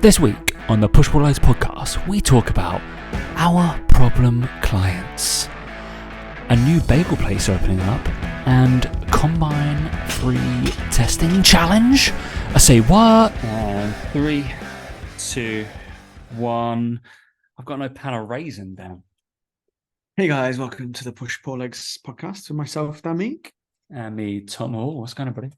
This week on the Push Pull Loads podcast, we talk about our problem clients, a new bagel place opening up, and Combine 3 testing challenge. I say what? 3, 2, 1. I've got no pan of raisin down. Hey guys, welcome to the Push Pull Legs podcast with myself, Damik. And me, Tom Hall. What's going on, buddy?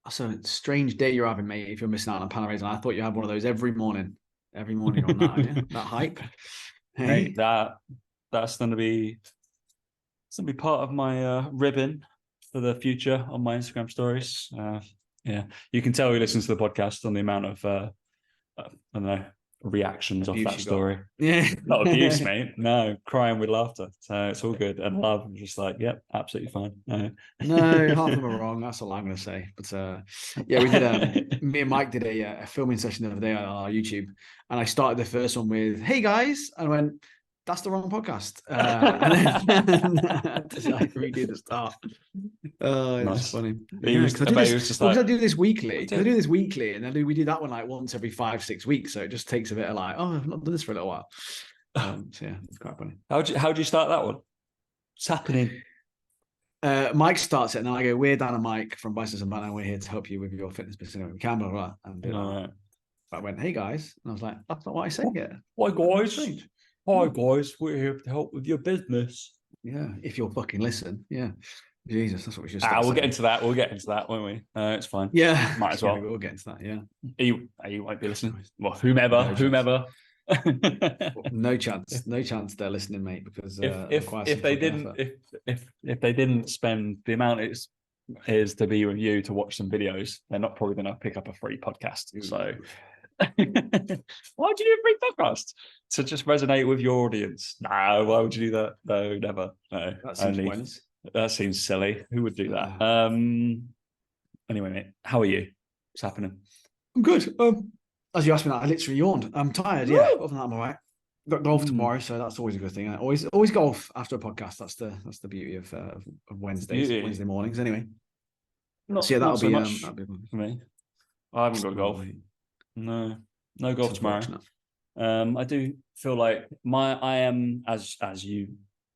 That's a strange day you're having, mate, if you're missing out on a pan of raisin. I thought you had one of those every morning. Every morning you're on that idea, that hype. Hey? Mate, that's going to be part of my ribbon for the future on my Instagram stories. Yeah, you can tell who listens to the podcast on the amount of I don't know, reactions Abuse off that story. Yeah, not abuse, mate. No, crying with laughter. So it's all good. And love, I'm just like, yep, absolutely fine. No, half of them are wrong. That's all I'm going to say. But yeah, we did. Me and Mike did a filming session the other day on our YouTube, and I started the first one with "Hey guys," and I went, "That's the wrong podcast." And then I redo the start. Oh, Nice. It's funny. Because I do this weekly. I do this weekly, and then we do that one like once every 5-6 weeks. So it just takes a bit of like, oh, I've not done this for a little while. So yeah, it's quite funny. How'd you start that one? What's happening? Mike starts it, and then I go, "We're Dan and Mike from Biceps and Banner. We're here to help you with your fitness business. We can, blah, blah, blah." And I went, "Hey guys," and I was like, "That's not what I said yet." Hi guys. Hi guys. We're here to help with your business. Yeah, if you'll fucking listen. Yeah. Jesus, that's what we should start we'll saying. Get into that. We'll get into that, won't we? It's fine. Yeah. Might as well. We'll get into that, yeah. You won't be listening. Well, whomever. No chance they're listening, mate, because if they didn't spend the amount it is to be with you to watch some videos, they're not probably going to pick up a free podcast. So why'd you do a free podcast? To just resonate with your audience? No, why would you do that? No, never. No, that seems silly. Who would do that? Anyway, mate, how are you? What's happening? I'm good. As you asked me that, I literally yawned. I'm tired. Yeah, other than that, I'm all right. Got golf tomorrow, so that's always a good thing. Always golf after a podcast. That's the beauty of Wednesday mornings. Anyway, that'll be for me. I haven't got golf. No golf tomorrow. I do feel like I am, as you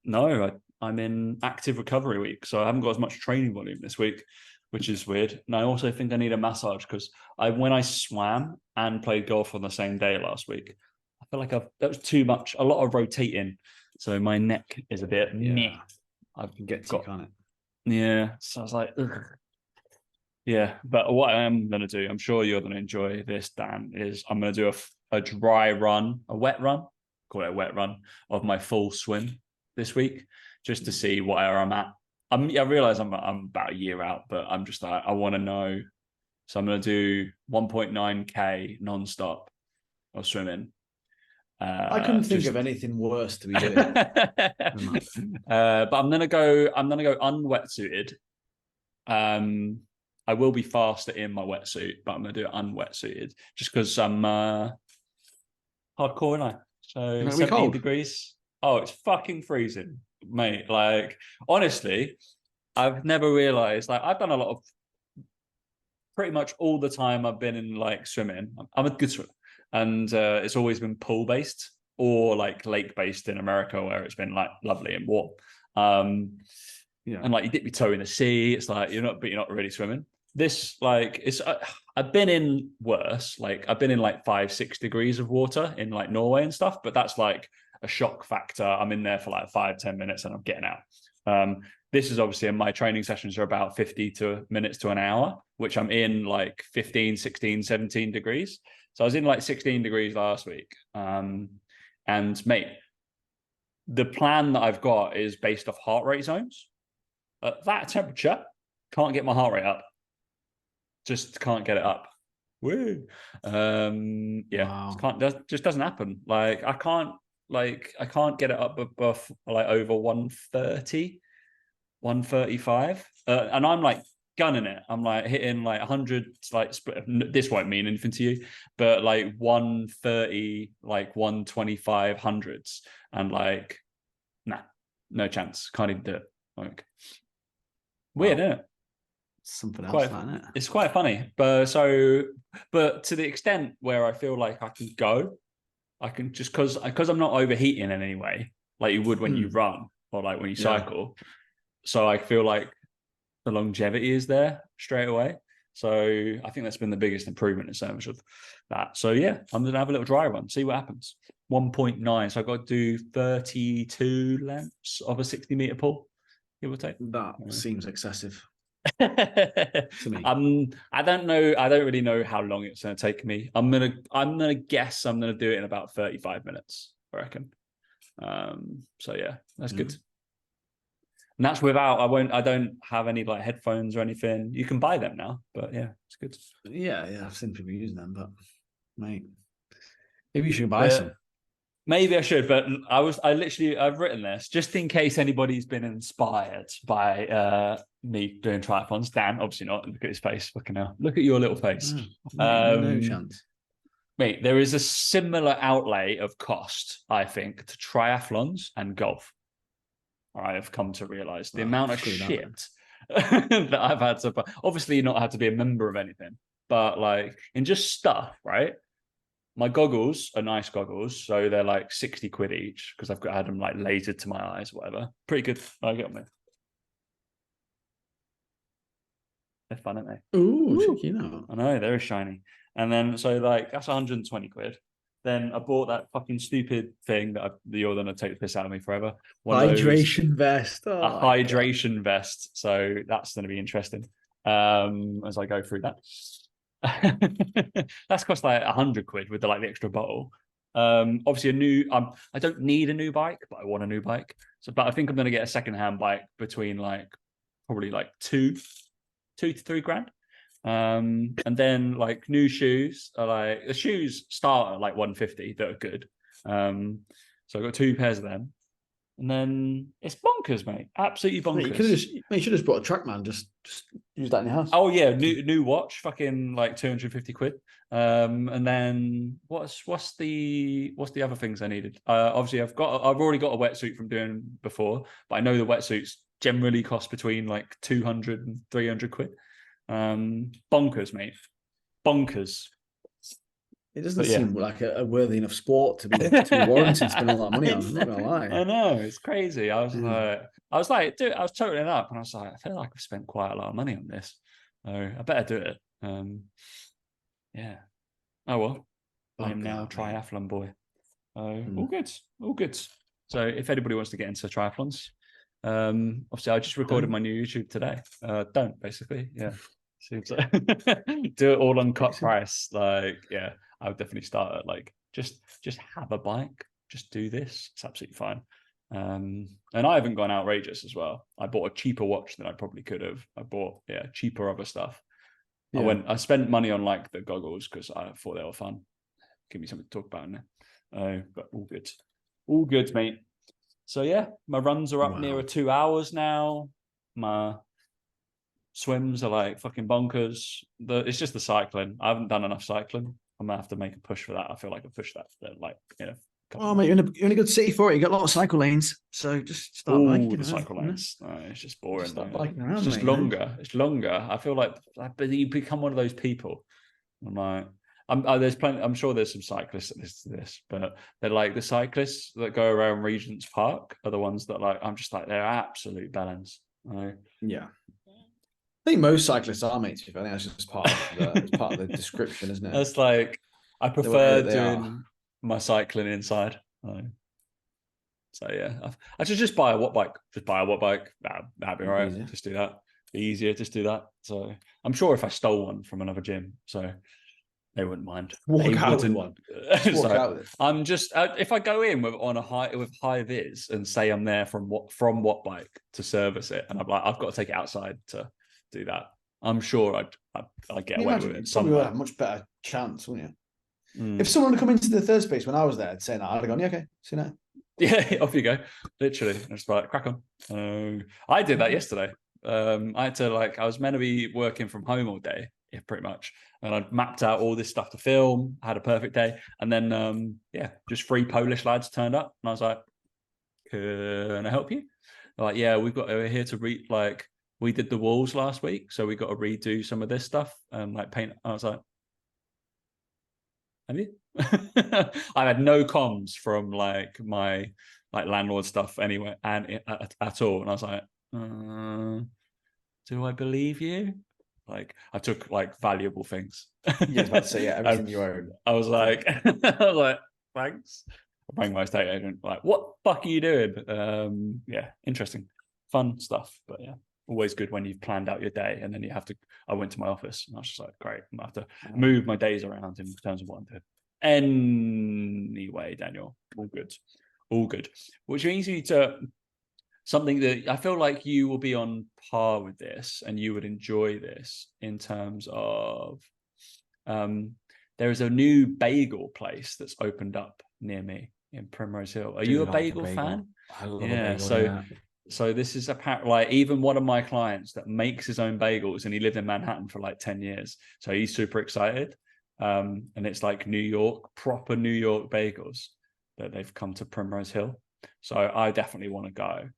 know, I'm in active recovery week, so I haven't got as much training volume this week, which is weird. And I also think I need a massage because when I swam and played golf on the same day last week, I feel like that was too much, a lot of rotating. So my neck is a bit meh. I can get to you, can't it? Yeah. So I was like, ugh. Yeah. But what I am going to do, I'm sure you're going to enjoy this, Dan, is I'm going to do a dry run, a wet run, call it a wet run, of my full swim this week, just to see where I'm at. I realize I'm about a year out, but I'm just like, I want to know. So I'm going to do 1.9K non-stop of swimming. I couldn't think of anything worse to be doing. But I'm going to go unwetsuited. I will be faster in my wetsuit, but I'm going to do it unwetsuited just because I'm hardcore, aren't I? So 17 degrees. Oh, it's fucking freezing, mate. Like, honestly, I've never realized, like, I've done a lot of, pretty much all the time I've been in, like, swimming. I'm a good swimmer. And it's always been pool-based or, like, lake-based in America where it's been, like, lovely and warm. And, like, you dip your toe in the sea. It's like, you're not really swimming. This, like, it's, I've been in worse. Like, I've been in, like, 5-6 degrees of water in, like, Norway and stuff. But that's, like, a shock factor. I'm in there for like 5-10 minutes and I'm getting out. This is obviously, my training sessions are about 50 minutes to an hour, which I'm in like 15, 16, 17 degrees. So I was in like 16 degrees last week. And mate, the plan that I've got is based off heart rate zones. At that temperature, can't get my heart rate up. Just can't get it up. Woo. Wow. Just doesn't happen. Like I can't get it up above like over 130, 135. And I'm like gunning it. I'm like hitting like 100, like this won't mean anything to you, but like 130, like 125 hundreds. And like, nah, no chance. Can't even do it. Like, weird, isn't it? something else, quite, isn't it? it's quite funny. But to the extent where I feel like I can go, I can just because I'm not overheating in any way, like you would when you run or like when you cycle. So I feel like the longevity is there straight away. So I think that's been the biggest improvement in terms of that. So yeah, I'm gonna have a little dry run, see what happens. 1.9. So I've got to do 32 lengths of a 60-meter pool, give or take. That seems excessive. To me. I don't know. I don't really know how long it's going to take me. I'm gonna guess I'm gonna do it in about 35 minutes, I reckon. So yeah, that's good. And that's without I don't have any like headphones or anything. You can buy them now, but yeah, it's good. Yeah, I've seen people using them, but mate, maybe you should buy some. Maybe I should, but I've written this just in case anybody's been inspired by me doing triathlons. Dan, obviously not. Look at his face. Fucking hell. Look at your little face. No chance. Mate, there is a similar outlay of cost, I think, to triathlons and golf. I have come to realize the amount of shit that I've had to. Obviously, you're not had to be a member of anything, but like in just stuff, right? My goggles are nice goggles, so they're like 60 quid each because I've had them like lasered to my eyes, whatever. Pretty good. I get them. They're fun, aren't they? Ooh, check you know. I know, they're shiny. And then so like that's 120 quid. Then I bought that fucking stupid thing that you're gonna take the piss out of me forever. Hydration vest. A hydration vest. So that's gonna be interesting. As I go through that. That's cost like 100 quid with the extra bottle. Obviously I don't need a new bike, but I want a new bike. So but I think I'm gonna get a secondhand bike between probably $2,000 to $3,000. And then new shoes are the shoes start at 150 that are good. So I've got 2 pairs of them. And then it's bonkers, mate. Absolutely bonkers. Mate, you should have bought a Trackman. Just use that in your house. Oh yeah, new watch, fucking 250 quid. And then what's the other things I needed? Obviously I've already got a wetsuit from doing before, but I know the wetsuits generally cost between 200 and 300 quid. Bonkers, mate. Bonkers. It doesn't seem like a worthy enough sport to be warranted to spend all that money on. I'm not gonna lie. I know, it's crazy. I was like, dude, I was totaling up, and I was like, I feel like I've spent quite a lot of money on this. So I better do it. Yeah. Oh well. I am now triathlon boy. All good. So if anybody wants to get into triathlons, obviously I just recorded my new YouTube today. Don't basically, yeah. Seems like do it all on cut price. Yeah, I would definitely start at just have a bike, just do this. It's absolutely fine. And I haven't gone outrageous as well. I bought a cheaper watch than I probably could have. I bought cheaper other stuff. Yeah. I spent money on the goggles because I thought they were fun. Give me something to talk about in there. But all good, mate. So yeah, my runs are up nearer 2 hours now. My swims are fucking bonkers. It's just the cycling. I haven't done enough cycling. I'm gonna have to make a push for that. I feel like I pushed that Oh mate, you're in a good city for it. You got a lot of cycle lanes, so just start biking. The cycle lanes. No, it's just boring. Start biking around. It's just longer. It's longer. I feel like you become one of those people. I'm like, there's plenty. I'm sure there's some cyclists that listen to this, but they're the cyclists that go around Regent's Park are the ones that I'm just they're absolute balance. Yeah. I think most cyclists are, mate. I think that's just part of the description, isn't it? That's I prefer doing my cycling inside. So yeah, I should just buy a watt bike. That'd be right. Easier. Just do that. Be easier. Just do that. So I'm sure if I stole one from another gym, so they wouldn't mind. Walk out with one. I'm just if I go in with high vis and say I'm there from watt bike to service it, and I've got to take it outside to do that. I'm sure I'd get away with it. Probably would have a much better chance, wouldn't you? If someone had come into the third space when I was there saying that, I'd have gone, yeah, okay, see you now. Yeah, off you go. Literally. I just crack on. I did that yesterday. I had to I was meant to be working from home all day, pretty much. And I'd mapped out all this stuff to film, had a perfect day. And then just 3 Polish lads turned up. And I was like, can I help you? They're like, yeah, we're here to read we did the walls last week, so we got to redo some of this stuff and like paint. I was like, have you? I had no comms from like my like landlord stuff anyway, and at all. And I was like, do I believe you? Like, I took like valuable things. Yeah, I was about to say, yeah, everything you own. I was like, thanks. I rang my estate agent, like, what the fuck are you doing? Yeah, interesting, fun stuff. But yeah, always good when you've planned out your day and then you have to. I went to my office and I was just like, great, I'm gonna have to move my days around in terms of what I'm doing. Anyway, Daniel, all good, all good. Which brings you to something that I feel like you will be on par with this and you would enjoy this in terms of there is a new bagel place that's opened up near me in Primrose Hill. Are you a bagel fan? I love a bagel, so this is apparently like even one of my clients that makes his own bagels, and he lived in Manhattan for like 10 years. So he's super excited. And it's like New York, proper New York bagels that they've come to Primrose Hill. So I definitely want to go.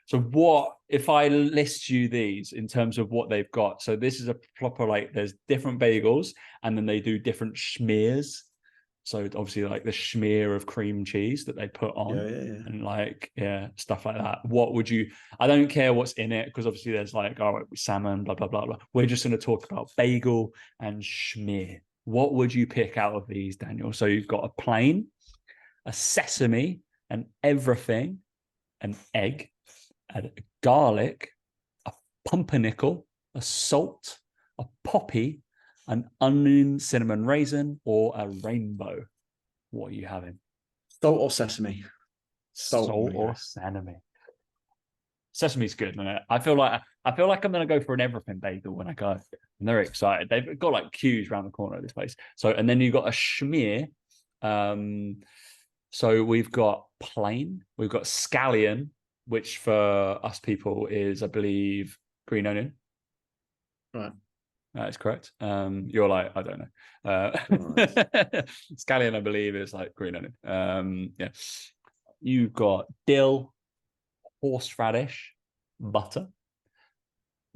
So what if I list you these in terms of what they've got? So this is a proper like there's different bagels and then they do different schmears. So obviously like the schmear of cream cheese that they put on and like stuff like that. What would you I don't care what's in it because obviously there's like salmon blah blah blah blah. We're just going to talk about bagel and schmear. What would you pick out of these, Daniel? So you've got a plain, a sesame, and everything, an egg, a garlic, a pumpernickel, a salt, a poppy, an onion, cinnamon raisin, or a rainbow. What are you having? Salt or sesame? Salt or sesame. Sesame's good, isn't it? I feel like I'm gonna go for an everything bagel when I go. I'm very excited. They've got like queues around the corner of this place. So and then you've got a schmear. So we've got plain, we've got scallion, which for us people is, I believe, green onion. Right. That is correct. You're like, I don't know. Scallion, I believe, is like green onion. Yeah. You've got dill, horseradish, butter,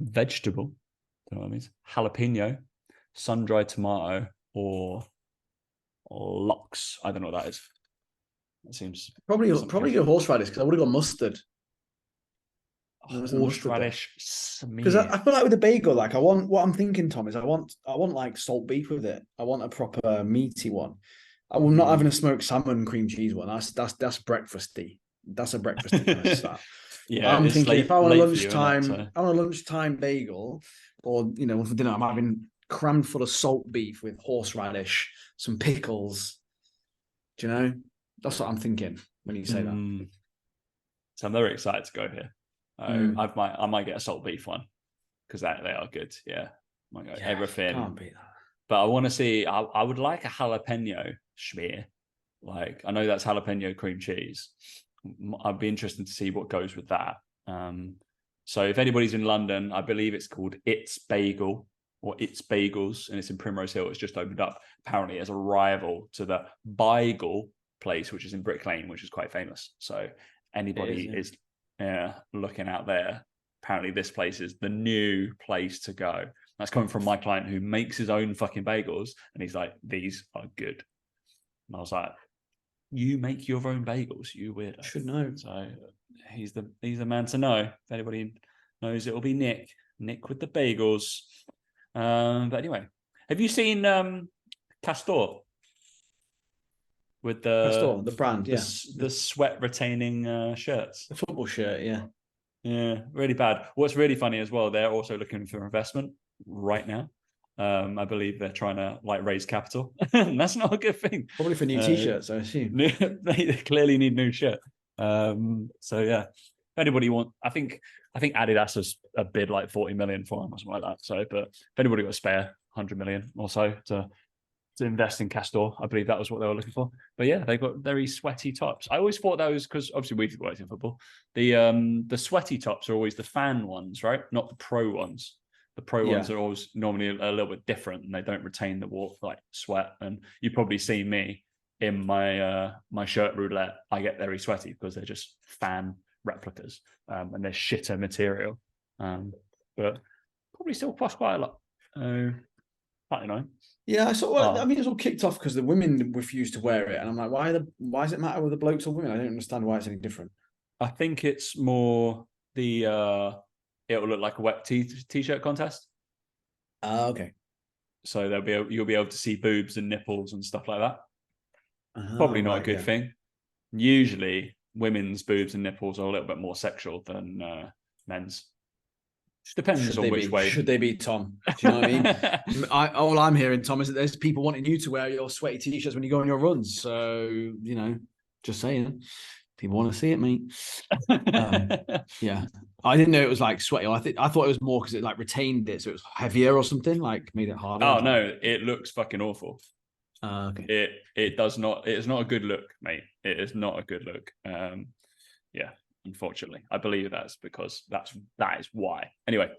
vegetable, don't know what that means, jalapeno, sun-dried tomato, or lox. I don't know what that is. It seems probably go horseradish because I would have gone mustard. Horseradish because I feel like with the bagel, like I want what I'm thinking, Tom, is I want like salt beef with it. I want a proper meaty one. I'm not having a smoked salmon cream cheese one. That's breakfasty. That's a breakfasty kind of stuff. Yeah, I'm thinking if I want a lunchtime bagel, or for dinner, I'm having crammed full of salt beef with horseradish, some pickles. Do you know? That's what I'm thinking when you say that. So I'm very excited to go here. I might get a salt beef one because they are good. Yeah, might go everything. Can't beat that. But I want to see. I would like a jalapeno schmear. Like I know that's jalapeno cream cheese. I'd be interested to see what goes with that. So if anybody's in London, I believe it's called It's Bagel or It's Bagels, and it's in Primrose Hill. It's just opened up apparently as a rival to the Bagel place, which is in Brick Lane, which is quite famous. So anybody is looking out there, apparently this place is the new place to go. That's coming from my client who makes his own fucking bagels, and he's like, these are good. And I was like, you make your own bagels, you weirdo. I should know. So he's the man to know. If anybody knows, it'll be Nick with the bagels. But anyway, have you seen Castor? With the brand, the sweat retaining shirts, the football shirt, yeah, really bad. What's really funny as well, they're also looking for investment right now. I believe they're trying to like raise capital. That's not a good thing. Probably for new t-shirts, I assume. They clearly need new shit. So yeah, if anybody I think Adidas has a bid like 40 million for them or something like that. So, but if anybody got a spare 100 million or so to invest in Castor, I believe that was what they were looking for. But yeah, they've got very sweaty tops. I always thought those, because obviously we've worked in football, the sweaty tops are always the fan ones, right? Not the pro ones. The pro ones are always normally a little bit different, and they don't retain the warmth like sweat. And you probably see me in my my shirt roulette. I get very sweaty because they're just fan replicas, and they're shitter material. But probably still cost quite a lot. I don't know. Yeah, I mean, it's all kicked off because the women refused to wear it, and I'm like, why does it matter with the blokes or women? I don't understand why it's any different. I think it's more the it'll look like a wet t-shirt contest. Okay. So you'll be able to see boobs and nipples and stuff like that. Oh, Probably not a right, good thing. Usually, women's boobs and nipples are a little bit more sexual than men's. Depends on which way. Should they be, Tom? Do you know what I mean? All I'm hearing, Tom, is that there's people wanting you to wear your sweaty t-shirts when you go on your runs. So, just saying. People want to see it, mate. Yeah. I didn't know it was like sweaty. I thought it was more because it like retained it, so it was heavier or something, like made it harder. Oh no, it looks fucking awful. Okay. It does not. It is not a good look, mate. It is not a good look. Yeah, unfortunately, I believe that's because that is why. Anyway,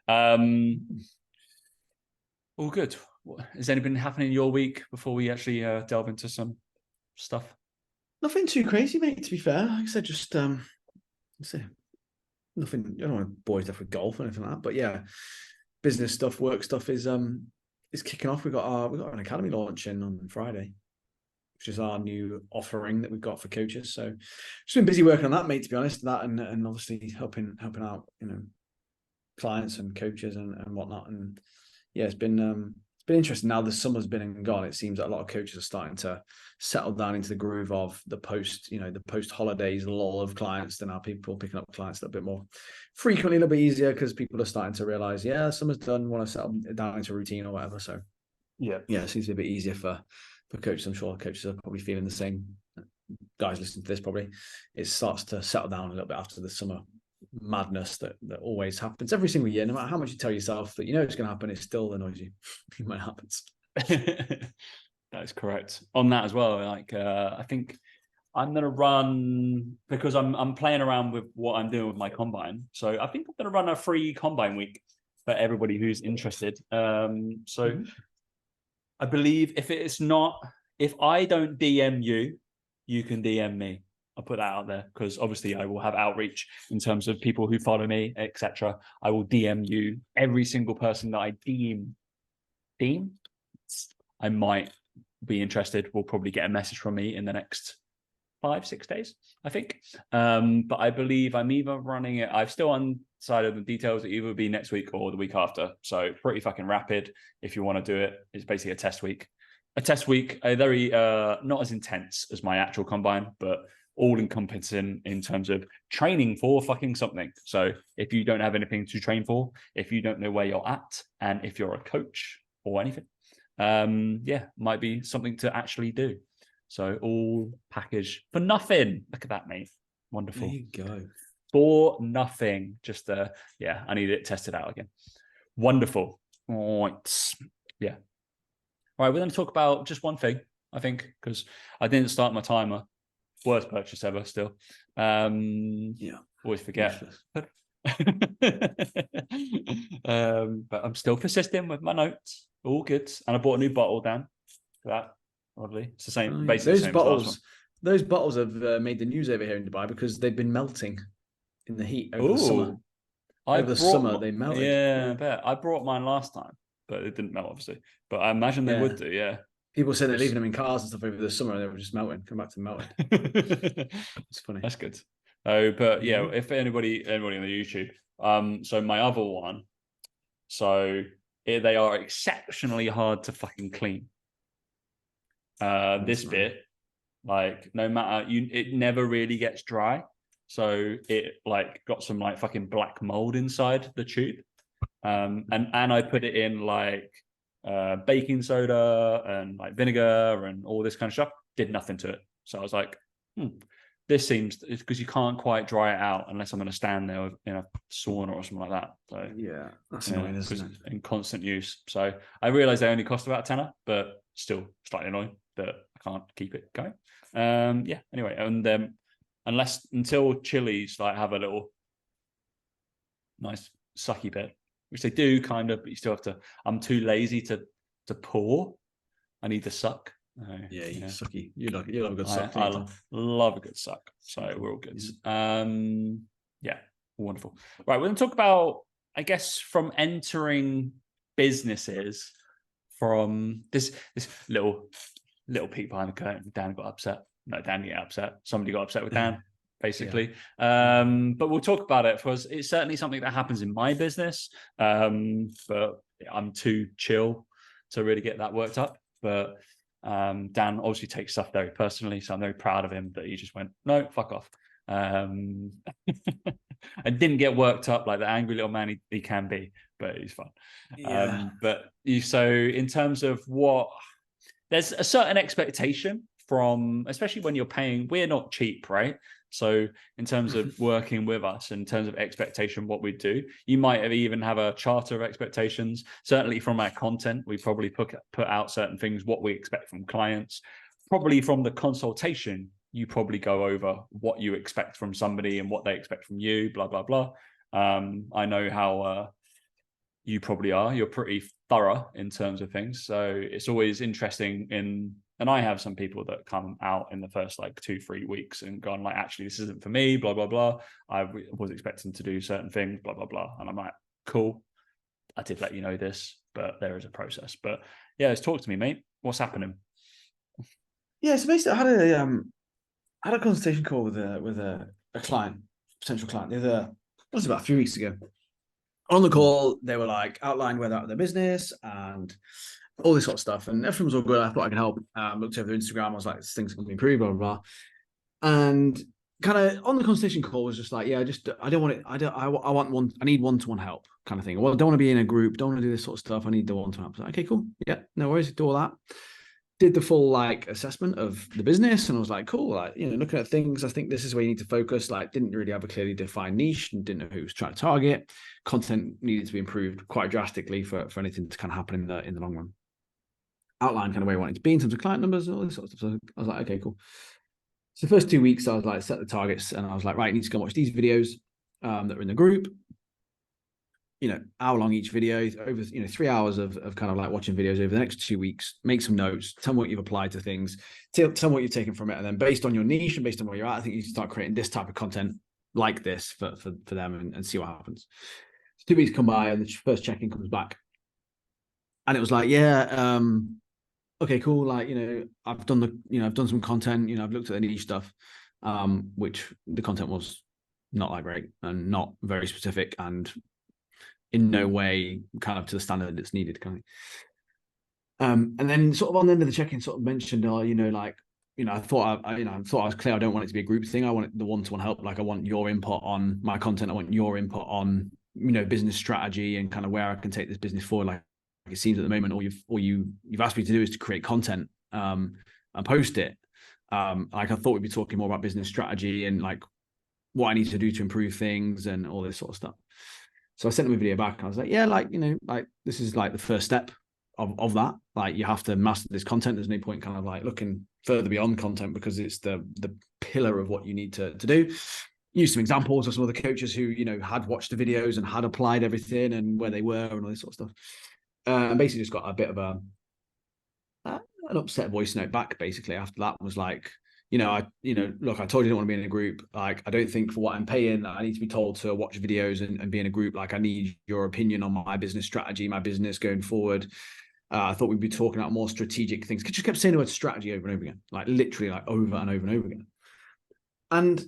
all good. Has anything happening in your week before we actually delve into some stuff? Nothing too crazy, mate. To be fair, like I said, just nothing. I don't want to bore you with golf or anything like that. But yeah, business stuff, work stuff is kicking off. We got an academy launching on Friday, which is our new offering that we've got for coaches. So just been busy working on that, mate. To be honest, that and obviously helping out, clients and coaches and whatnot. And yeah, it's been interesting. Now the summer's been and gone, it seems that a lot of coaches are starting to settle down into the groove of the post holidays lull of clients. Then now people picking up clients a little bit more frequently, a little bit easier because people are starting to realize, yeah, summer's done, want to settle down into routine or whatever. So yeah, it seems to be a bit easier for coaches. I'm sure coaches are probably feeling the same. Guys listening to this, probably it starts to settle down a little bit after the summer madness that always happens every single year. No matter how much you tell yourself that it's going to happen, it still annoys you when it happens. That is correct. On that as well, I think I'm going to run because I'm playing around with what I'm doing with my combine. So I think I'm going to run a free combine week for everybody who's interested. I believe if I don't DM you, you can DM me. I'll put that out there because obviously I will have outreach in terms of people who follow me, etc. I will DM you every single person that I deem I might be interested. Will probably get a message from me in the next 5-6 days, I think. But I believe I'm either running it. I've still undecided the details. It either be next week or the week after. So pretty fucking rapid. If you want to do it, it's basically a test week. A very not as intense as my actual combine, but all encompassing in terms of training for fucking something. So if you don't have anything to train for, if you don't know where you're at, and if you're a coach or anything, might be something to actually do. So all packaged for nothing. Look at that, mate. Wonderful. There you go. For nothing. Just I need it tested out again. Wonderful. All right. Yeah. All right, we're going to talk about just one thing, I think, because I didn't start my timer. Worst purchase ever still. Always forget. But I'm still persisting with my notes. All good. And I bought a new bottle, Dan, for that, oddly. It's the same, basically the same as last one. Those bottles have made the news over here in Dubai because they've been melting in the heat over the summer. Over the summer, they melted. Yeah, I bet. I brought mine last time, but it didn't melt, obviously. But I imagine they would do, yeah. People said they're leaving them in cars and stuff over the summer and they were just melting, come back to melted. It's funny. That's good. Oh, but yeah, if anybody on the YouTube, so my other one, they are exceptionally hard to fucking clean. This bit, like, no matter it never really gets dry. So it like got some like fucking black mold inside the tube. And I put it in like baking soda and like vinegar and all this kind of stuff. Did nothing to it. So I was like, this seems, because you can't quite dry it out unless I'm going to stand there in a sauna or something like that. So yeah, that's annoying, isn't it? In constant use. So I realized they only cost about £10, but still slightly annoying that I can't keep it going. Anyway, and until chilies like have a little nice sucky bit, which they do kind of, but you still have to. I'm too lazy to pour. I need to suck. You sucky. You love a good suck. I love a good suck. So we're all good. Wonderful. Right, we're going to talk about, I guess, from entering businesses, from this little peek behind the curtain. Dan got upset. No, Dan didn't get upset. Somebody got upset with Dan, basically. Yeah. But we'll talk about it, because it's certainly something that happens in my business. But I'm too chill to really get that worked up. But Dan obviously takes stuff very personally, so I'm very proud of him that he just went, no, fuck off. And didn't get worked up like the angry little man he can be, but he's fun. Yeah. So in terms of what, there's a certain expectation from, especially when you're paying, we're not cheap, right? So in terms of working with us, in terms of expectation, what we do, you might have even have a charter of expectations. Certainly from our content, we probably put out certain things, what we expect from clients. Probably from the consultation, you probably go over what you expect from somebody and what they expect from you, blah, blah, blah. I know how you probably are. You're pretty thorough in terms of things. So it's always interesting and I have some people that come out in the first like 2-3 weeks and gone like, actually, this isn't for me, blah, blah, blah. I was expecting to do certain things, blah, blah, blah. And I'm like, cool. I did let you know this, but there is a process. But yeah, let's talk to me, mate. What's happening? Yeah, so basically I had a consultation call with a client, potential client, it was about 3 weeks ago. On the call, they were like outlined where they're at their business and all this sort of stuff, and everything was all good. I thought I could help. Looked over their Instagram. I was like, things can be improved, blah, blah, blah. And kind of on the consultation call was just like, yeah, I don't want it. I need one-to-one help kind of thing. Well, I don't want to be in a group. Don't want to do this sort of stuff. I need the one-to-one help. So, okay, cool. Yeah, no worries. Do all that. Did the full like assessment of the business, and I was like, cool. Like, looking at things, I think this is where you need to focus. Like, didn't really have a clearly defined niche and didn't know who was trying to target. Content needed to be improved quite drastically for anything to kind of happen in the long run. Outline kind of where I wanted to be in terms of client numbers and all this sort of stuff. So I was like, okay, cool. So the first 2 weeks, I was like, set the targets, and I was like, right, you need to go watch these videos that are in the group. Hour long each video, over 3 hours of kind of like watching videos over the next 2 weeks. Make some notes, tell me what you've applied to things, tell me what you've taken from it, and then based on your niche and based on where you're at, I think you can start creating this type of content like this for them and see what happens. So 2 weeks come by, and the first check-in comes back, and it was like, yeah, okay, cool. Like, I've done some content, I've looked at the niche stuff, which the content was not that great and not very specific and in no way kind of to the standard that's needed kind of. And then sort of on the end of the check-in sort of mentioned, I thought I was clear. I don't want it to be a group thing. I want the one-to-one help. Like, I want your input on my content. I want your input on, business strategy and kind of where I can take this business forward. Like it seems at the moment, all you've asked me to do is to create content and post it. Like, I thought we'd be talking more about business strategy and like what I need to do to improve things and all this sort of stuff. So I sent them a video back. I was like, yeah, like, like this is like the first step of that. Like, you have to master this content. There's no point kind of like looking further beyond content because it's the pillar of what you need to do. Use some examples of some of the coaches who, had watched the videos and had applied everything and where they were and all this sort of stuff. And basically just got a bit of an upset voice note back basically after that. Was like, look, I told you I don't want to be in a group. Like, I don't think for what I'm paying, I need to be told to watch videos and be in a group. Like, I need your opinion on my business strategy, my business going forward. I thought we'd be talking about more strategic things. Just kept saying the word strategy over and over again, like literally like over and over and over again. And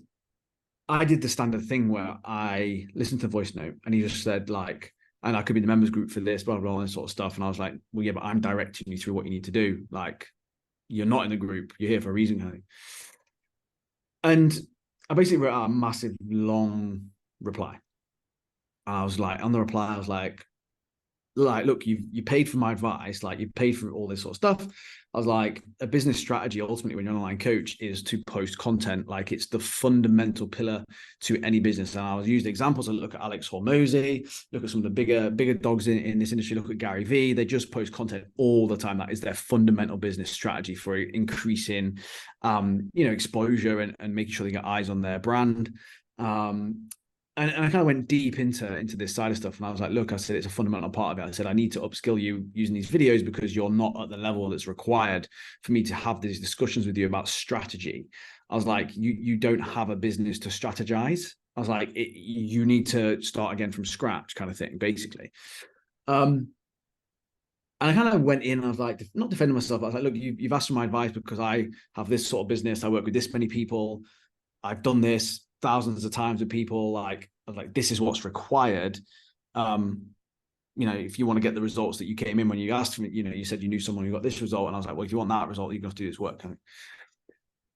I did the standard thing where I listened to the voice note and he just said like, and I could be in the members group for this, blah, blah, blah, all this sort of stuff. And I was like, well, yeah, but I'm directing you through what you need to do. Like, you're not in the group. You're here for a reason, kind of thing. And I basically wrote out a massive, long reply. And I was like, on the reply, I was like, look, you paid for my advice. Like, you paid for all this sort of stuff. I was like, a business strategy, ultimately, when you're an online coach, is to post content. Like, it's the fundamental pillar to any business. And I was using examples. I look at Alex Hormozy, look at some of the bigger dogs in this industry. Look at Gary Vee. They just post content all the time. That is their fundamental business strategy for increasing, exposure and making sure they get eyes on their brand. And I kind of went deep into this side of stuff. And I was like, look, I said, it's a fundamental part of it. I said, I need to upskill you using these videos because you're not at the level that's required for me to have these discussions with you about strategy. I was like, you don't have a business to strategize. I was like, you need to start again from scratch, kind of thing, basically. And I kind of went in and I was like, not defending myself. I was like, look, you've asked for my advice because I have this sort of business. I work with this many people. I've done this thousands of times with people. Like, I was like, this is what's required. If you want to get the results that you came in when you asked me, you said you knew someone who got this result. And I was like, well, if you want that result, you're going to have to do this work.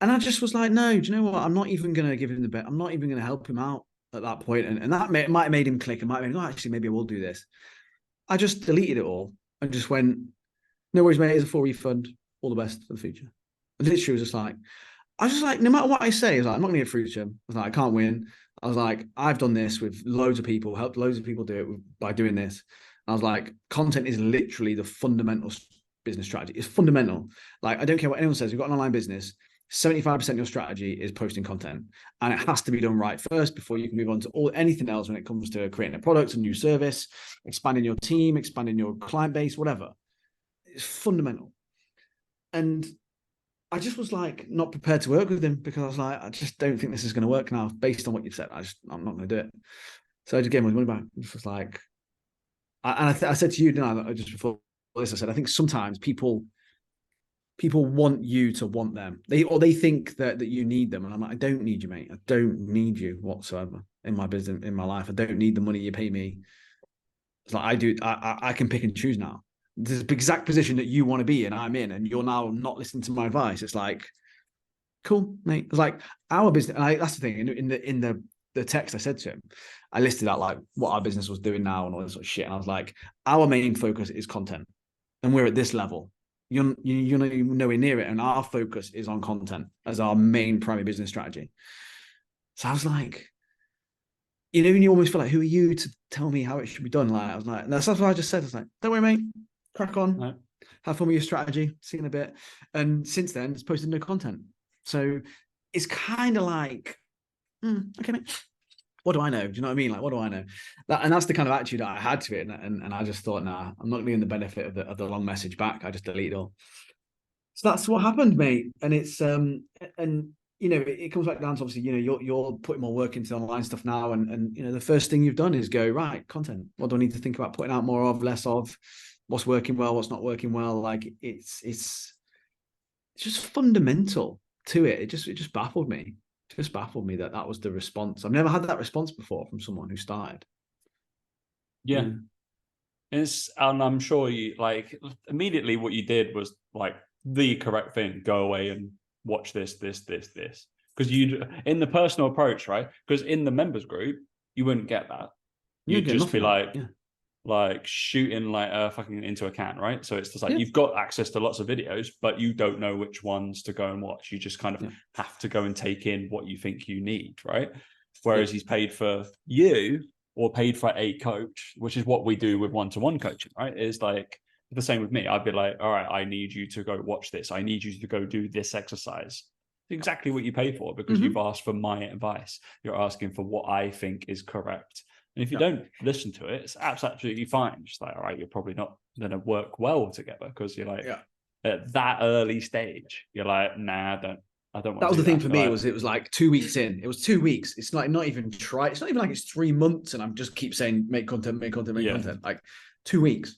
And I just was like, no, do you know what? I'm not even going to give him the bet. I'm not even going to help him out at that point. And that might have made him click. It might have been, actually, maybe I will do this. I just deleted it all and just went, no worries, mate. It's a full refund. All the best for the future. And literally was just like, no matter what I say, I was like, I'm not going to get through to him. I was like, I can't win. I was like, I've done this with loads of people, helped loads of people do it by doing this. I was like, content is literally the fundamental business strategy. It's fundamental. Like, I don't care what anyone says. You've got an online business. 75% of your strategy is posting content, and it has to be done right first before you can move on to anything else when it comes to creating a product, a new service, expanding your team, expanding your client base, whatever. It's fundamental. And I just was like not prepared to work with him because I was like, I just don't think this is going to work now based on what you've said. I'm not going to do it. So I just gave my money back. It was like, I said to you, didn't I, just before this, I said, I think sometimes people want you to want them. They think that you need them. And I'm like, I don't need you, mate. I don't need you whatsoever in my business, in my life. I don't need the money you pay me. It's like I can pick and choose now. This exact position that you want to be in, I'm in, and you're now not listening to my advice. It's like, cool, mate. It's like our business. And that's the thing. In the text I said to him, I listed out like what our business was doing now and all this sort of shit. And I was like, our main focus is content, and we're at this level. You're nowhere near it, and our focus is on content as our main primary business strategy. So I was like, when you almost feel like, who are you to tell me how it should be done? Like, I was like, that's what I just said. I was like, don't worry, mate, crack on, no. Have fun with your strategy, see you in a bit. And since then, it's posted no content. So it's kind of like, okay, mate. What do I know? Do you know what I mean? Like, what do I know? And that's the kind of attitude that I had to it. And I just thought, nah, I'm not getting the benefit of the long message back. I just delete it all. So that's what happened, mate. And it's it comes back down to, obviously, you're putting more work into online stuff now. And the first thing you've done is go, right, content. What do I need to think about putting out more of, less of? What's working well? What's not working well? Like, it's just fundamental to it. It just baffled me. Just baffled me that was the response. I've never had that response before from someone who started. Yeah. And I'm sure you, like, immediately what you did was like the correct thing. Go away and watch this. Because in the personal approach, right? Because in the members group, you wouldn't get that. You'd just be like, like shooting like fucking into a can, right? So it's just like, you've got access to lots of videos, but you don't know which ones to go and watch. You just kind of have to go and take in what you think you need, right? Whereas he's paid for you or paid for a coach, which is what we do with one-to-one coaching, right? Is like the same with me. I'd be like, all right, I need you to go watch this. I need you to go do this exercise. Exactly what you pay for, because you've asked for my advice. You're asking for what I think is correct. And if you don't listen to it, it's absolutely fine. Just like, all right, you're probably not going to work well together, because you're like, at that early stage, you're like, nah, I don't want to. That was the thing for me. It was like 2 weeks in. It was 2 weeks. It's like not even try. It's not even like it's 3 months, and I'm just keep saying make content. Like 2 weeks.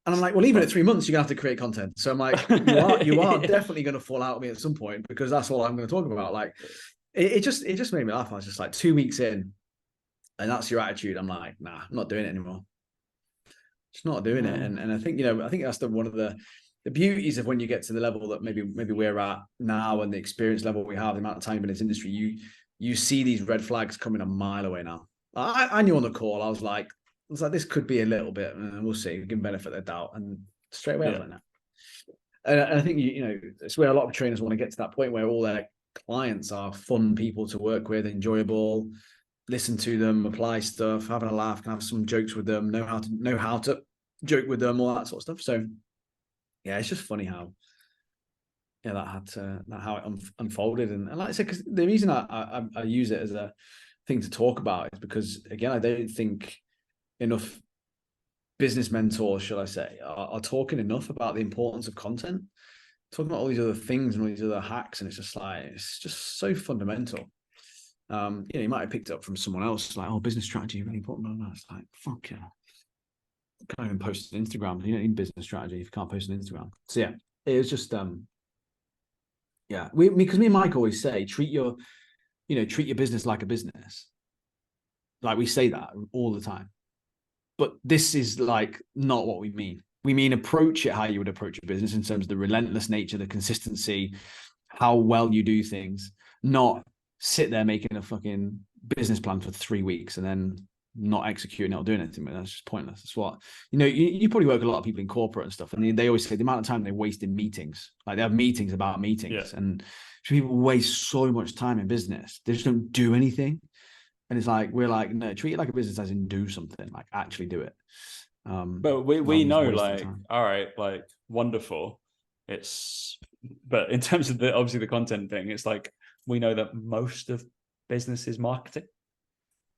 And I'm like, well, even at 3 months, you're gonna have to create content. So I'm like, you are definitely gonna fall out with me at some point, because that's all I'm gonna talk about. Like, it just made me laugh. I was just like 2 weeks in, and that's your attitude. I'm like, nah, I'm not doing it anymore. Just not doing it. And I think, that's one of the beauties of when you get to the level that maybe we're at now, and the experience level we have, the amount of time in this industry, you see these red flags coming a mile away now. I knew on the call, I was like, this could be a little bit, and we'll see, we can benefit the doubt. And straight away, I was like, no. And I think, it's where a lot of trainers want to get to that point where all their clients are fun people to work with, enjoyable, listen to them, apply stuff, having a laugh, can have some jokes with them, know how to joke with them, all that sort of stuff. So yeah, it's just funny how how it unfolded. And like I said, because the reason I use it as a thing to talk about is because, again, I don't think enough business mentors, should I say, are talking enough about the importance of content, talking about all these other things and all these other hacks, and it's just so fundamental. You might have picked it up from someone else, like, oh, business strategy really important. No, it's like, fuck yeah. Can't even post on Instagram. You don't need business strategy if you can't post on Instagram. So yeah, it was just yeah. Because me and Mike always say treat your business like a business. Like we say that all the time. But this is like not what we mean. We mean approach it how you would approach a business in terms of the relentless nature, the consistency, how well you do things, not sit there making a fucking business plan for 3 weeks and then not executing, not doing anything. That's just pointless. It's what, you probably work with a lot of people in corporate and stuff, and they always say the amount of time they waste in meetings. Like they have meetings about meetings, and people waste so much time in business. They just don't do anything. And it's like, we're like, no, treat it like a business as in do something, like actually do it. But we know, like, all right, like, wonderful. But in terms of obviously the content thing, it's like, we know that most of business is marketing.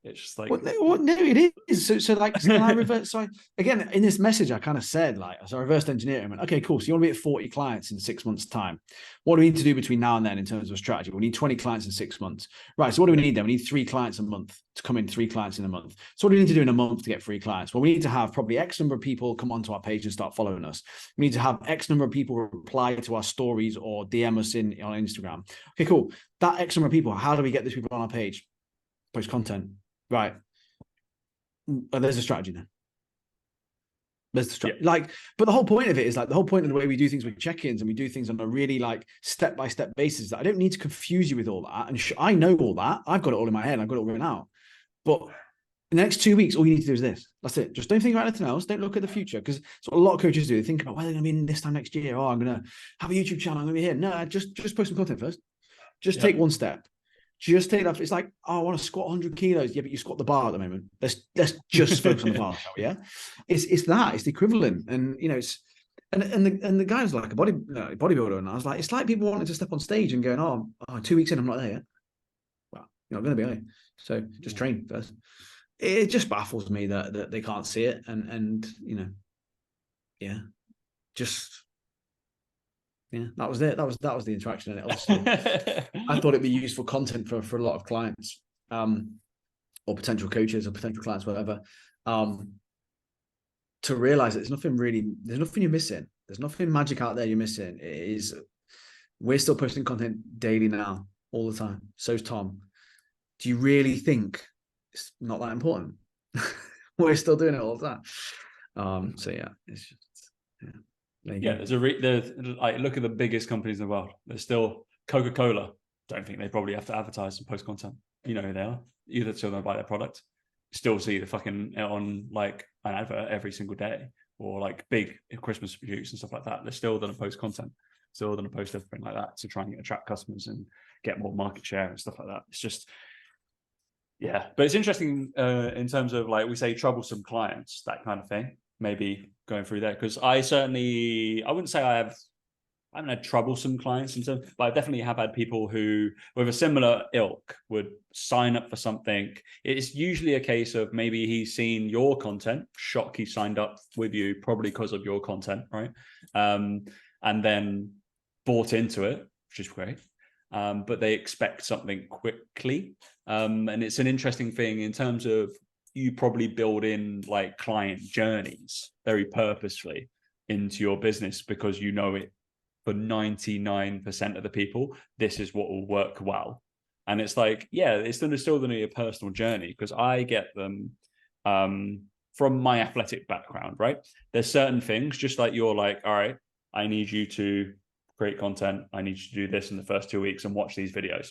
It's just like, no, it is. So like, can I reverse? So again, in this message, I kind of said, like, so I reversed engineering. I went, okay, cool. So you want to be at 40 clients in 6 months' time. What do we need to do between now and then in terms of strategy? We need 20 clients in 6 months. Right. So what do we need then? We need 3 clients a month to come in, 3 clients in a month. So what do we need to do in a month to get 3 clients? Well, we need to have probably X number of people come onto our page and start following us. We need to have X number of people reply to our stories or DM us on Instagram. Okay, cool. That X number of people, how do we get these people on our page? Post content. Right. There's a strategy then. There's the strategy. Like, but the whole point of it is like the whole point of the way we do things with check-ins and we do things on a really like step-by-step basis that I don't need to confuse you with all that. And I know all that. I've got it all in my head. I've got it all written out. But in the next 2 weeks, all you need to do is this. That's it. Just don't think about anything else. Don't look at the future. Because it's what a lot of coaches do. They think about where they're going to be in this time next year. Oh, I'm going to have a YouTube channel. I'm going to be here. No, just post some content first. Just take one step. Just take that. It's like, oh, I want to squat 100 kilos. Yeah, but you squat the bar at the moment. Let's just focus on the bar, shall we? Yeah, it's that. It's the equivalent, and it's and the guy's like a bodybuilder, and I was like, it's like people wanting to step on stage and going, oh, 2 weeks in, I'm not there yet. Well, you're not going to be, are you? So just train first. It just baffles me that they can't see it, and yeah, just. Yeah, that was it. That was the interaction. And obviously, I thought it'd be useful content for a lot of clients, or potential coaches or potential clients, whatever, to realize that there's nothing you're missing. There's nothing magic out there you're missing. We're still posting content daily now, all the time. So's Tom. Do you really think it's not that important? We're still doing it all the time. So yeah, it's just there's like, look at the biggest companies in the world. There's still Coca-Cola. Don't think they probably have to advertise and post content. You know who they are. Either still don't buy their product. Still see the fucking on like an advert every single day, or like big Christmas shoots and stuff like that. They're still going to post content. Still going to post everything like that to try and attract customers and get more market share and stuff like that. It's just, yeah. But it's interesting in terms of, like, we say troublesome clients, that kind of thing. Maybe going through there, because I wouldn't say I haven't had troublesome clients in terms, but I definitely have had people who, with a similar ilk, would sign up for something. It's usually a case of maybe he's seen your content, shock he signed up with you probably because of your content, right? And then bought into it, which is great. But they expect something quickly. And it's an interesting thing in terms of, you probably build in like client journeys very purposefully into your business, because you know it for 99% of the people, this is what will work well. And it's like, yeah, it's still going to be a personal journey, because I get them from my athletic background, right? There's certain things, just like you're like, all right, I need you to create content. I need you to do this in the first 2 weeks and watch these videos.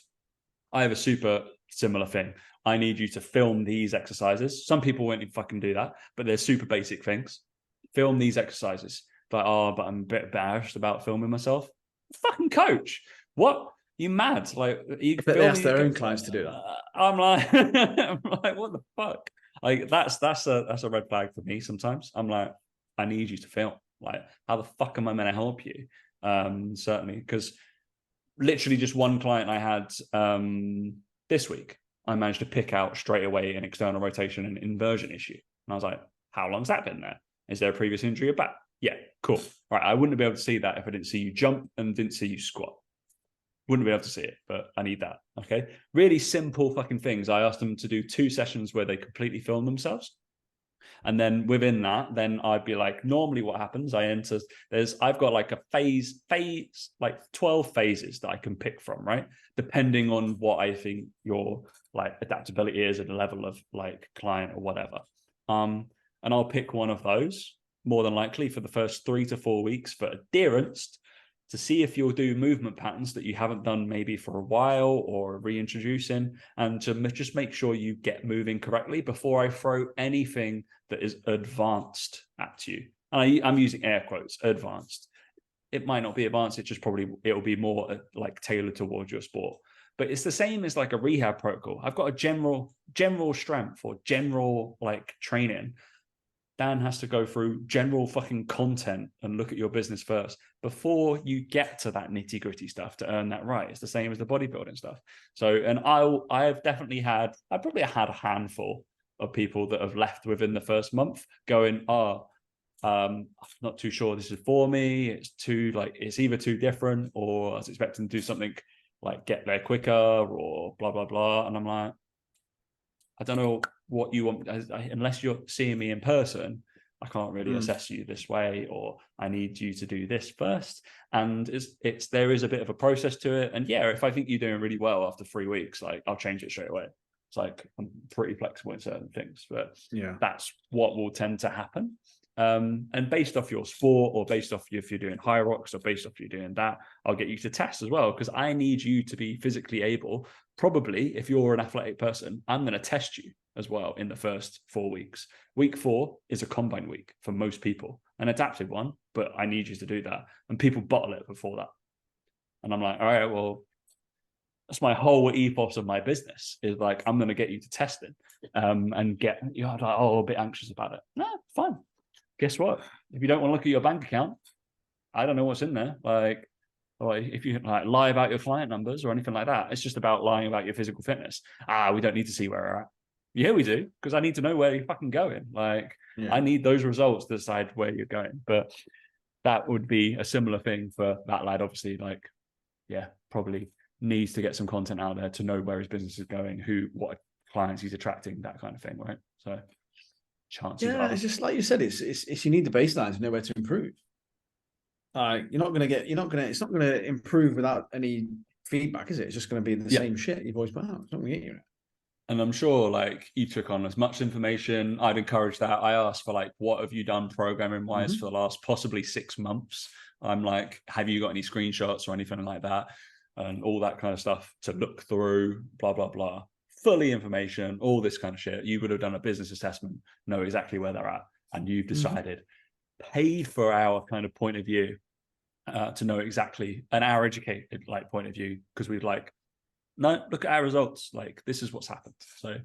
I have a super similar thing. I need you to film these exercises. Some people won't even fucking do that, but they're super basic things. Film these exercises. Like, oh, but I'm a bit embarrassed about filming myself. Fucking coach. What? You mad? Like, you they ask their own clients to do that. I'm like, what the fuck? Like, that's a red flag for me sometimes. I'm like, I need you to film. Like, how the fuck am I meant to help you? Certainly, because literally just one client I had this week, I managed to pick out straight away an external rotation and inversion issue. And I was like, how long's that been there? Is there a previous injury or back? Yeah, cool. All right, I wouldn't be able to see that if I didn't see you jump and didn't see you squat. Wouldn't be able to see it, but I need that. Okay. Really simple fucking things. I asked them to do 2 sessions where they completely film themselves. And then within that, then I'd be like, normally what happens, I've got like a phase, like 12 phases that I can pick from, right? Depending on what I think your like adaptability is at the level of like client or whatever. And I'll pick one of those more than likely for the first 3 to 4 weeks for adherence, to see if you'll do movement patterns that you haven't done maybe for a while or reintroducing, and to just make sure you get moving correctly before I throw anything that is advanced at you. And I'm using air quotes, advanced. It might not be advanced. It'll be more like tailored towards your sport. But it's the same as like a rehab protocol. I've got a general strength or general like training. Dan has to go through general fucking content and look at your business first before you get to that nitty gritty stuff to earn that right. It's the same as the bodybuilding stuff. So, and I probably had a handful of people that have left within the first month going, I'm not too sure this is for me. It's either too different, or I was expecting to do something like get there quicker or blah, blah, blah. And I'm like, I don't know what you want, unless you're seeing me in person. I can't really assess you this way, or I need you to do this first. And there is a bit of a process to it. And yeah, if I think you're doing really well after 3 weeks, like I'll change it straight away. It's like I'm pretty flexible in certain things, but yeah, that's what will tend to happen. And based off your sport, or based off if you're doing high rocks, or based off you're doing that, I'll get you to test as well, because I need you to be physically able. Probably if you're an athletic person, I'm going to test you as well in the first 4 weeks. Week 4 is a combine week for most people, an adaptive one, but I need you to do that. And people bottle it before that. And I'm like, all right, well, that's my whole ethos of my business, is like, I'm going to get you to test it, and get, like, a bit anxious about it. No, fine. Guess what? If you don't want to look at your bank account, I don't know what's in there. Like, or if you like lie about your client numbers or anything like that, it's just about lying about your physical fitness. We don't need to see where we're at. Yeah, we do, because I need to know where you're fucking going. Like, I need those results to decide where you're going. But that would be a similar thing for that lad. Obviously, like, yeah, probably needs to get some content out there to know where his business is going, what clients he's attracting, that kind of thing, right? So chances are, it's just like you said, it's you need the baseline to know where to improve. It's not going to improve without any feedback, is it? It's just going to be the same shit you've always put out. It's not going to get you. And I'm sure like you took on as much information. I'd encourage that. I asked for like, what have you done programming wise for the last possibly 6 months? I'm like, have you got any screenshots or anything like that? And all that kind of stuff to look through, blah, blah, blah. Fully information, all this kind of shit. You would have done a business assessment, know exactly where they're at. And you've decided, paid for our kind of point of view, to know exactly our educated like point of view, because we'd like, no, look at our results. Like, this is what's happened. So,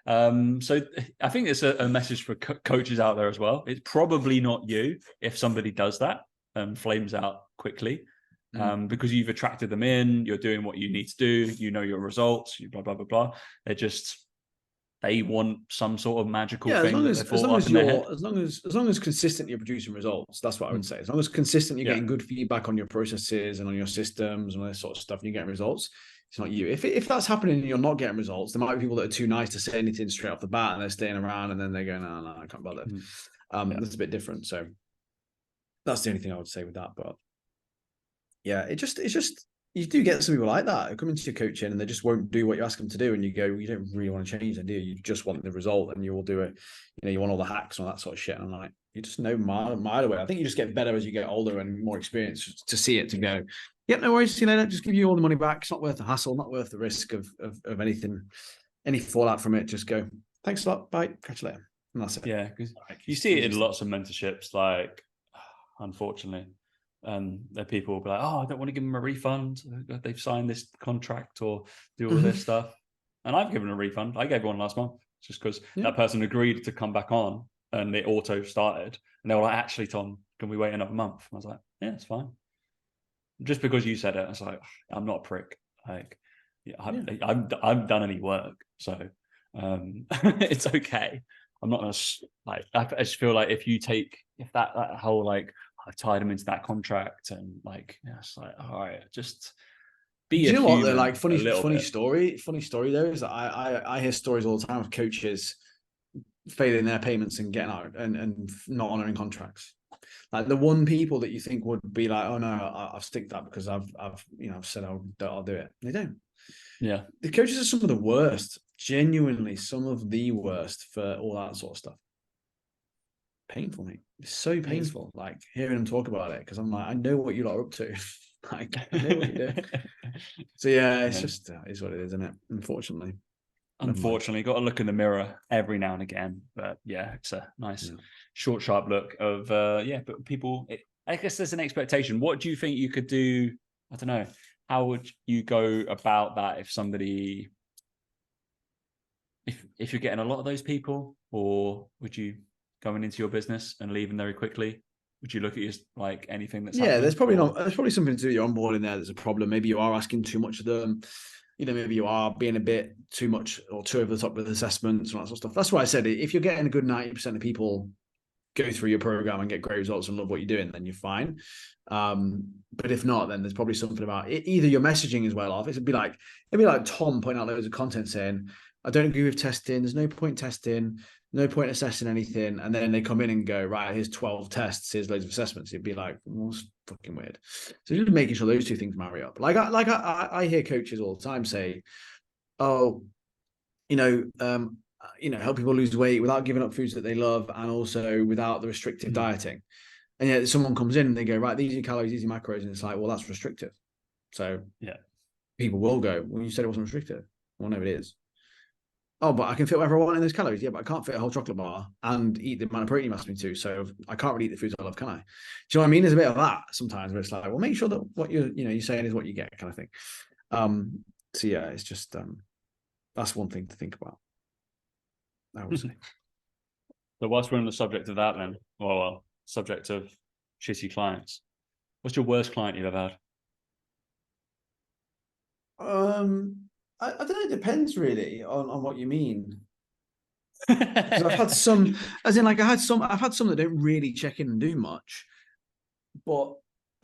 so I think it's a message for coaches out there as well. It's probably not you if somebody does that and flames out quickly, because you've attracted them in. You're doing what you need to do. You know your results. You blah blah blah blah. They want some sort of magical thing. As long as consistently you're producing results, that's what I would say. As long as consistently you're getting good feedback on your processes and on your systems and all this sort of stuff, and you're getting results, it's not you. If that's happening and you're not getting results, there might be people that are too nice to say anything straight off the bat, and they're staying around, and then they're going, no, I can't bother. That's a bit different. So that's the only thing I would say with that. But yeah, it's just you do get some people like that who come into your coaching and they just won't do what you ask them to do, and you go, you don't really want to change them, do you? You just want the result, and you will do it. You want all the hacks and all that sort of shit. And I'm like, you just know mile away. I think you just get better as you get older and more experienced to see it, to go, yep, no worries, see you later. Just give you all the money back. It's not worth the hassle, not worth the risk of anything, any fallout from it. Just go, thanks a lot, bye, catch you later. And that's it. Yeah, because you see it in lots of mentorships, like, unfortunately. That people will be like, I don't want to give them a refund. They've signed this contract or do all this stuff. And I've given a refund. I gave one last month just because that person agreed to come back on, and it auto started. And they were like, actually, Tom, can we wait another month? And I was like, yeah, it's fine. Just because you said it, I was like, I'm not a prick. Like, I've done any work, so it's okay. I'm not gonna like. I just feel like if that whole like, I tied him into that contract, and like, it's like, all right, just be Do a you know what? They're human like a little funny bit. story though is that I hear stories all the time of coaches failing their payments and getting out and not honoring contracts. Like the one people that you think would be like, oh no, I'll stick that because I've said I'll do it. They don't. Yeah. The coaches are some of the worst, genuinely some of the worst for all that sort of stuff. Painful, mate. It's so painful. Like hearing them talk about it because I'm like, I know what you lot are up to. Like I know what you do. So yeah, it's just is what it is, isn't it? Unfortunately. Unfortunately, got to look in the mirror every now and again. But yeah, it's a nice, short, sharp look of But people, I guess there's an expectation. What do you think you could do? I don't know. How would you go about that if somebody, if you're getting a lot of those people, or would you going into your business and leaving very quickly? Would you look at your, like anything that's happening? There's probably something to do with your onboarding there. There's a problem. Maybe you are asking too much of them. Maybe you are being a bit too much or too over the top with assessments and that sort of stuff. That's why I said if you're getting a good 90% of people go through your program and get great results and love what you're doing, then you're fine. But if not, then there's probably something about it. Either your messaging is well off. It'd be like Tom putting out loads of content saying, I don't agree with testing. There's no point testing. No point assessing anything. And then they come in and go, right, here's 12 tests. Here's loads of assessments. It'd be like, well, that's fucking weird. So just making sure those two things marry up. I hear coaches all the time say, oh, help people lose weight without giving up foods that they love and also without the restrictive dieting. And yet someone comes in and they go, right, these are calories, these are macros. And it's like, well, that's restrictive. So people will go, well, you said it wasn't restrictive. Well, no, it is. Oh, but I can fit whatever I want in those calories. Yeah, but I can't fit a whole chocolate bar and eat the amount of protein you asked me to. So I can't really eat the foods I love, can I? Do you know what I mean? There's a bit of that sometimes where it's like, well, make sure that what you're saying is what you get, kind of thing. So yeah, it's just that's one thing to think about, I would say. So whilst we're on the subject of that, then, well, subject of shitty clients, what's your worst client you've ever had? I don't know. It depends really on what you mean. Because I've had some, as in like I've had some that don't really check in and do much. But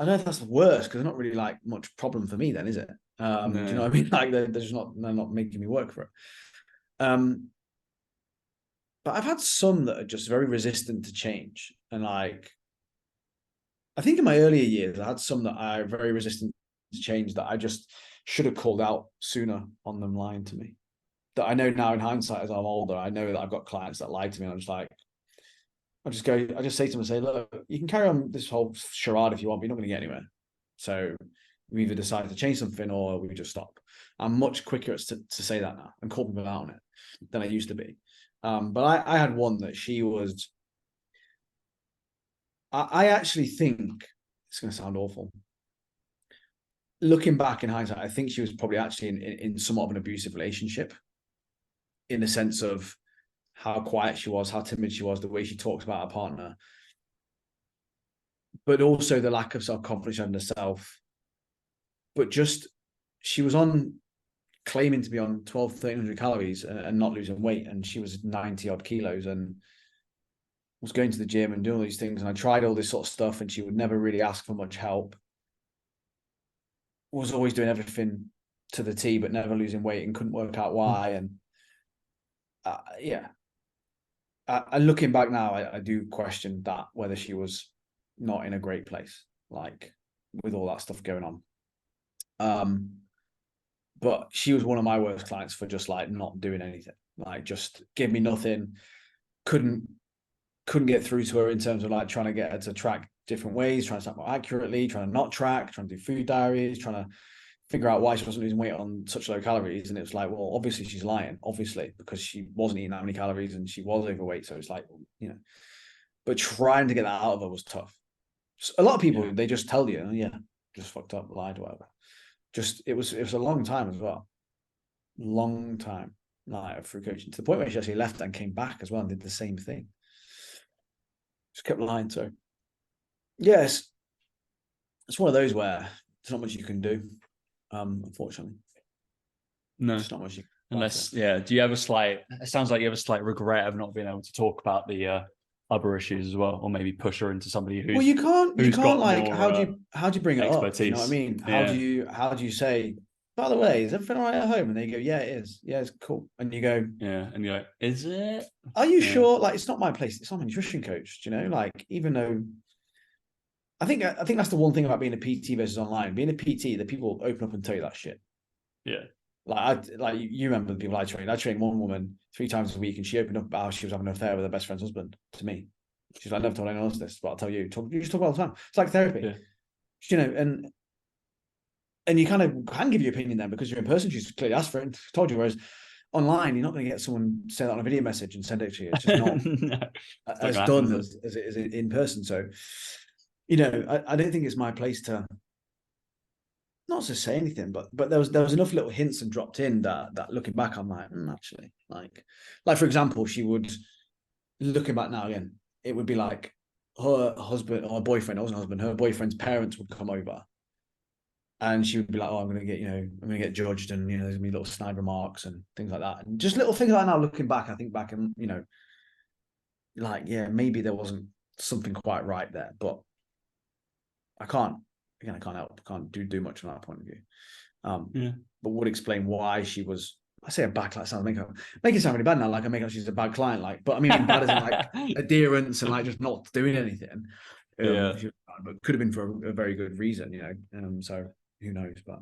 I know that's the worst because they're not really like much problem for me then, is it? No. Do you know what I mean? Like they're not making me work for it. But I've had some that are just very resistant to change. And like I think in my earlier years, I had some that are very resistant to change that I just should have called out sooner on them lying to me. That I know now in hindsight as I'm older, I know that I've got clients that lie to me and I'm just like, I just say to them and say, look, you can carry on this whole charade if you want, but you're not going to get anywhere. So we either decide to change something or we just stop. I'm much quicker to say that now and call people out on it than I used to be. But I had one that she was, I actually think, it's going to sound awful. Looking back in hindsight, I think she was probably actually in somewhat of an abusive relationship in the sense of how quiet she was, how timid she was, the way she talks about her partner, but also the lack of self-confidence in herself. But just, she was claiming to be on 1,300 calories and not losing weight. And she was 90 odd kilos and was going to the gym and doing all these things. And I tried all this sort of stuff and she would never really ask for much help. Was always doing everything to the T, but never losing weight and couldn't work out why. And and looking back now, I do question that whether she was not in a great place, like with all that stuff going on. But she was one of my worst clients for just like not doing anything, like just give me nothing. Couldn't get through to her in terms of like trying to get her to track different ways, trying to track more accurately, trying to not track, trying to do food diaries, trying to figure out why she wasn't losing weight on such low calories. And it was like, well, obviously she's lying, obviously, because she wasn't eating that many calories and she was overweight. So it's like, but trying to get that out of her was tough. So a lot of people, they just tell you, just fucked up, lied, whatever. It was a long time as well. Long time, like through coaching, to the point where she actually left and came back as well and did the same thing. Just kept lying. So yes, it's one of those where there's not much you can do. Unfortunately, no, there's not much. Unless, do you have a slight? It sounds like you have a slight regret of not being able to talk about the other issues as well, or maybe push her into somebody who's. Well, you can't like more, how do you bring it expertise. Up? You know what I mean? How do you say by the way, is everything all right at home? And they go, yeah, it is. Yeah, it's cool. And you go, yeah, and you're like, is it? are you Yeah. sure? Like, it's not my place. It's not my nutrition coach. Do you know? Like, even though I think that's the one thing about being a PT versus online. Being a PT, the people open up and tell you that shit. Yeah. Like you remember the people I trained. I trained one woman 3 times a week, and she opened up how she was having an affair with her best friend's husband to me. She's like, I never told anyone else this, but I'll tell you. You just talk all the time. It's like therapy. Yeah. You know, and you kind of can give your opinion then because you're in person. She's clearly asked for it and told you. Whereas online, you're not going to get someone say that on a video message and send it to you. It's just not No, as done as it is in person. So, you know, I don't think it's my place to not to say anything, but there was enough little hints and dropped in that looking back, I'm like, actually, like for example, she would looking back now again, it would be like her husband or boyfriend, it wasn't husband, her boyfriend's parents would come over. And she would be like, "Oh, I'm gonna get judged, and there's gonna be little snide remarks and things like that, and just little things like that." Now looking back, I think back and like yeah, maybe there wasn't something quite right there, but I can't help, can't do much on that point of view. Yeah. But would explain why she was. I say a bad client sounds make it sound really bad now, like I make out she's a bad client, like, but I mean bad as in like adherence and like just not doing anything. Yeah. But could have been for a very good reason, so who knows, but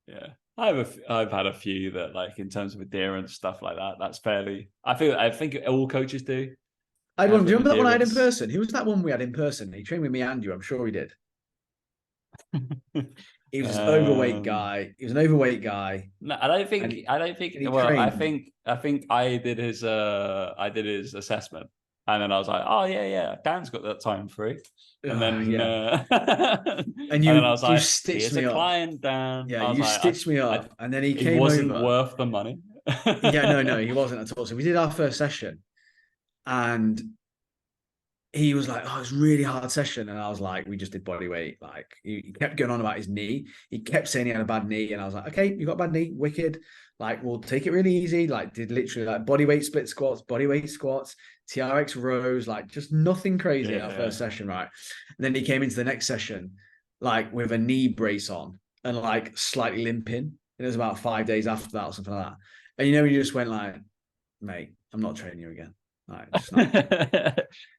yeah. I've had a few that, like, in terms of adherence, stuff like that, that's fairly, I think all coaches do. I had one. Do you remember that one I had in person? Who was that one we had in person? He trained with me and you. I'm sure he did. He was an overweight guy. He was an overweight guy. No, I don't think. Well, trained. I think I did his assessment, and then I was like, oh yeah, Dan's got that time free. And then and then I was you like, stitched me up. Client, Dan. Yeah, you stitched me up, and then he came over. He wasn't worth the money. Yeah, no, he wasn't at all. So we did our first session, and he was like, "Oh, it's a really hard session," and I was like, "We just did body weight." Like he kept going on about his knee. He kept saying he had a bad knee, and I was like, "Okay, you got a bad knee, wicked. Like we'll take it really easy." Like did literally like body weight split squats, body weight squats, TRX rows, like just nothing crazy in our first session, right? And then he came into the next session, like with a knee brace on and like slightly limping. It was about 5 days after that or something like that. And you just went like, "Mate, I'm not training you again."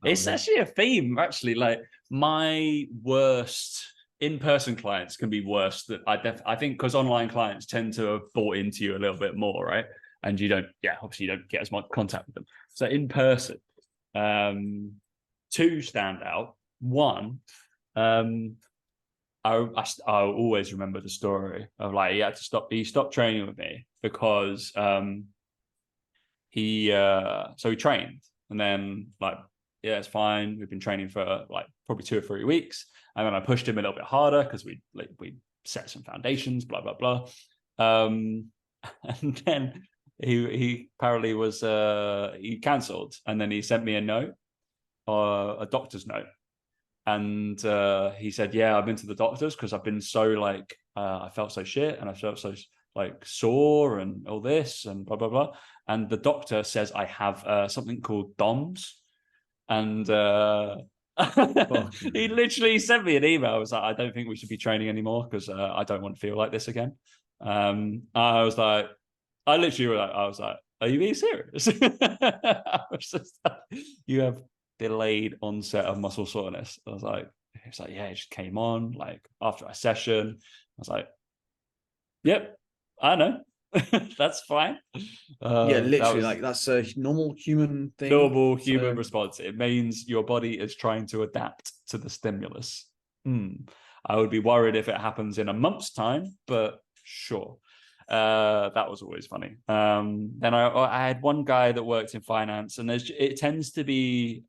It's actually a theme, actually. Like my worst in-person clients can be worse. That I think because online clients tend to have bought into you a little bit more, right? And obviously you don't get as much contact with them. So in person, two stand out. One, I always remember the story of like he stopped training with me because he trained, and then like, yeah, it's fine. We've been training for like probably 2 or 3 weeks, and then I pushed him a little bit harder because we set some foundations, blah blah blah. And then he apparently was he cancelled, and then he sent me a note, a doctor's note, and he said, "Yeah, I've been to the doctors because I've been so like I felt so shit, and I felt so like sore and all this and blah blah blah." And the doctor says I have something called DOMS, and he literally sent me an email. I was like, "I don't think we should be training anymore because I don't want to feel like this again." I was like, I was like, "Are you being serious?" I was just like, "You have delayed onset of muscle soreness." I was like, "It's like, yeah, it just came on like after a session." I was like, "Yep, I know." That's fine. Yeah, literally, that's a normal human thing. Normal human response. It means your body is trying to adapt to the stimulus. I would be worried if it happens in a month's time, but sure. That was always funny. Then I had one guy that worked in finance, and it tends to be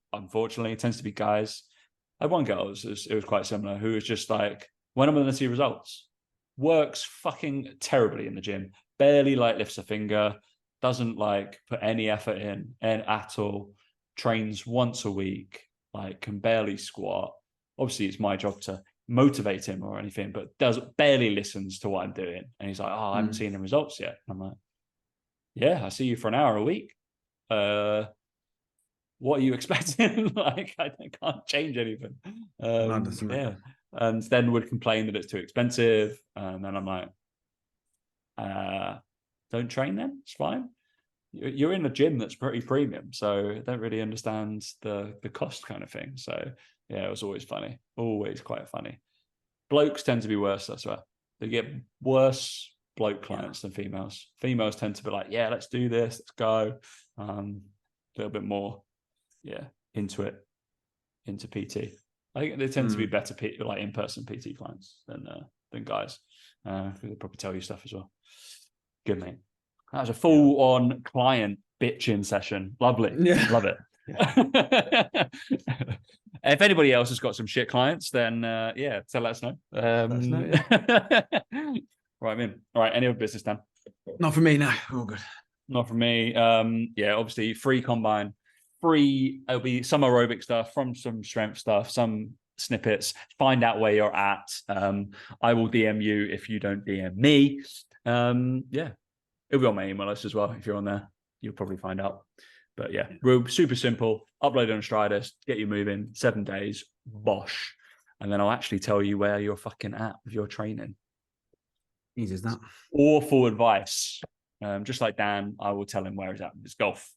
guys. I had one girl, it was quite similar, who was just like, when I'm going to see results, works fucking terribly in the gym, barely like lifts a finger, doesn't like put any effort in and at all, trains once a week, like can barely squat. Obviously it's my job to motivate him or anything, but barely listens to what I'm doing. And he's like, "Oh, I haven't seen the results yet." And I'm like, "Yeah, I see you for an hour a week. What are you expecting?" Like, I can't change anything. Yeah. And then would complain that it's too expensive. And then I'm like, don't train then. It's fine. You're in a gym that's pretty premium, so I don't really understand the cost kind of thing. So yeah, it was always funny, always quite funny. Blokes tend to be worse, I swear. They get worse bloke clients than females. Females tend to be like, yeah, let's do this, let's go. A little bit more, into it, into PT. I think they tend to be better like in-person PT clients than guys. They'll probably tell you stuff as well. Good, mate. That was a full-on client bitching session. Lovely. Yeah. Love it. Yeah. If anybody else has got some shit clients, then so let us know. Let us know, yeah. Right, I'm in. All right, any other business, Dan? Not for me, no. All good. Not for me. Obviously, free combine. It'll be some aerobic stuff, from some strength stuff, some snippets. Find out where you're at. I will DM you if you don't DM me. It'll be on my email list as well. If you're on there, you'll probably find out. But yeah, we're super simple. Upload on Stridus, get you moving, 7 days, bosh. And then I'll actually tell you where you're fucking at with your training. Easy as that. Awful advice. Just like Dan, I will tell him where he's at. It's golf.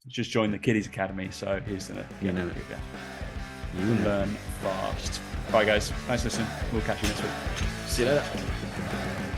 Just joined the Kiddies Academy, so he's gonna learn fast. All right, guys. Thanks for listening. We'll catch you next week. See you later.